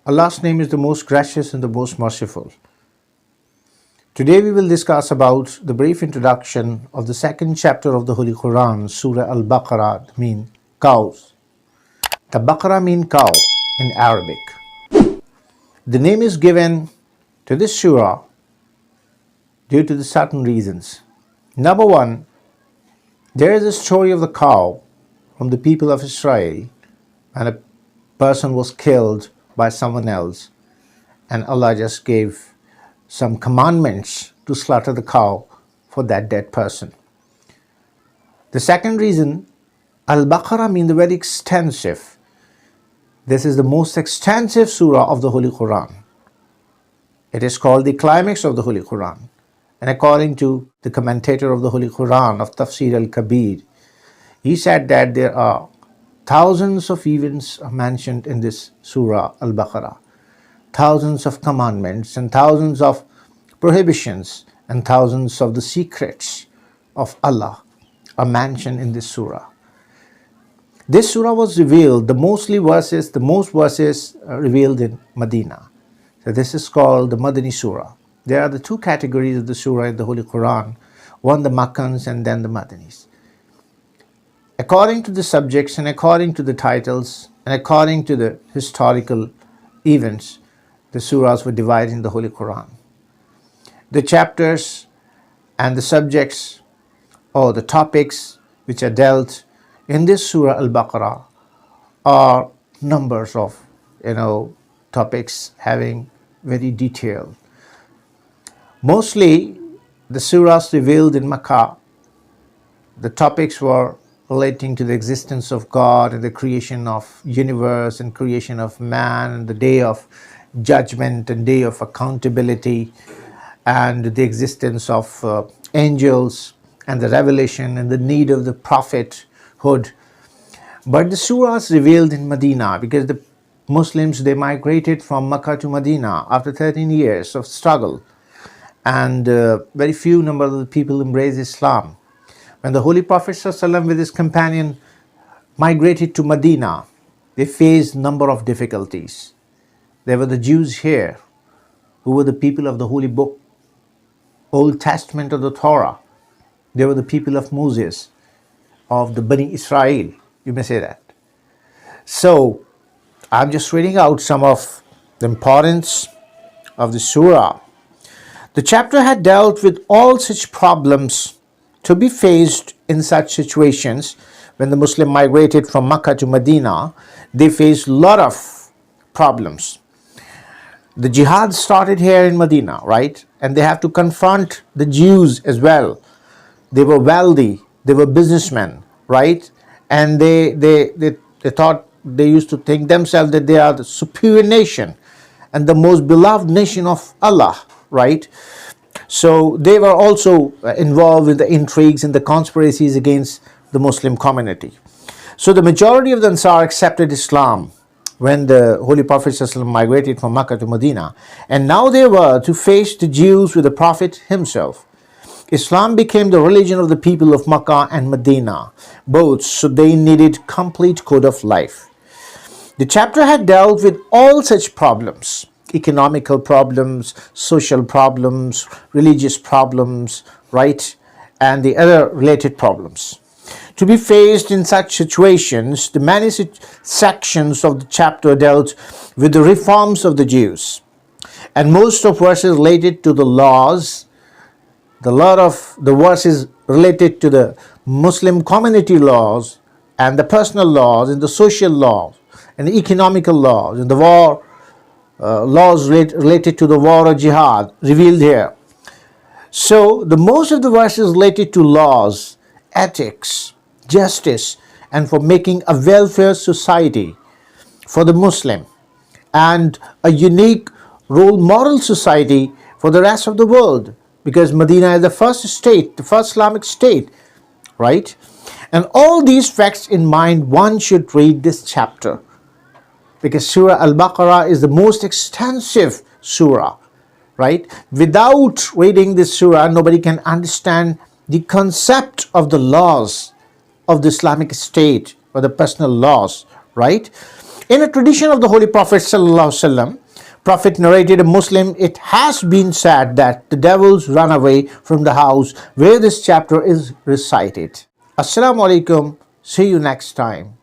Allah's name is the most gracious and the most merciful. Today we will discuss about the brief introduction of the second chapter of the Holy Quran, Surah Al-Baqrah, mean cows. The Baqarah mean cow in Arabic. The name is given to this surah due to the certain reasons. Number one, there is a story of the cow from the people of Israel, and a person was killed by someone else, and Allah just gave some commandments to slaughter the cow for that dead person. The second reason, Al-Baqarah means very extensive. This is the most extensive surah of the Holy Quran. It is called the climax of the Holy Quran. And according to the commentator of the Holy Quran of Tafsir al-Kabir, he said that there are thousands of events mentioned in this Surah Al-Baqarah, thousands of commandments and thousands of prohibitions and thousands of the secrets of Allah are mentioned in this surah. This surah was revealed, the most verses revealed in Madinah. So this is called the Madani surah. There are the two categories of the surah in the Holy Quran, one the Makkans and then the Madanis. According to the subjects and according to the titles and according to the historical events, the surahs were divided in the Holy Quran. The chapters and the subjects or the topics which are dealt in this Surah Al-Baqarah are numbers of topics having very detailed. Mostly the surahs revealed in Makkah, the topics were relating to the existence of God and the creation of universe and creation of man and the day of judgment and day of accountability and the existence of angels and the revelation and the need of the prophethood. But the surahs revealed in Madinah, because the Muslims, they migrated from Makkah to Madinah after 13 years of struggle, and very few number of the people embraced Islam. When the Holy Prophet ﷺ with his companion migrated to Madinah, they faced a number of difficulties. There were the Jews here, who were the people of the Holy Book, Old Testament of the Torah. They were the people of Moses, of the Bani Israel, you may say that. So, I'm just reading out some of the importance of the surah. The chapter had dealt with all such problems to be faced in such situations. When the Muslim migrated from Makkah to Medina, they faced a lot of problems. The jihad started here in Medina, right? And they have to confront the Jews as well. They were wealthy, they were businessmen, right? And they thought, they used to think themselves that they are the superior nation and the most beloved nation of Allah, right? So they were also involved in the intrigues and the conspiracies against the Muslim community. So the majority of the Ansar accepted Islam when the Holy Prophet ﷺ migrated from Makkah to Medina, and now they were to face the Jews with the Prophet himself. Islam became the religion of the people of Makkah and Medina, both, so they needed complete code of life. The chapter had dealt with all such problems: economical problems, social problems, religious problems, right, and the other related problems. To be faced in such situations, the many sections of the chapter dealt with the reforms of the Jews, and most of verses related to the laws. A lot of the verses related to the Muslim community laws and the personal laws and the social laws and the economical laws and the war laws related to the war or jihad revealed here. So the most of the verses related to laws, ethics, justice, and for making a welfare society for the Muslim and a unique role model society for the rest of the world, because Medina is the first state, the first Islamic state, right? And all these facts in mind, one should read this chapter, because Surah Al-Baqarah is the most extensive surah, right? Without reading this surah, nobody can understand the concept of the laws of the Islamic State or the personal laws, right? In a tradition of the Holy Prophet sallallahu alaihi wasallam, Prophet narrated a Muslim, it has been said that the devils run away from the house where this chapter is recited. Assalamu alaikum. See you next time.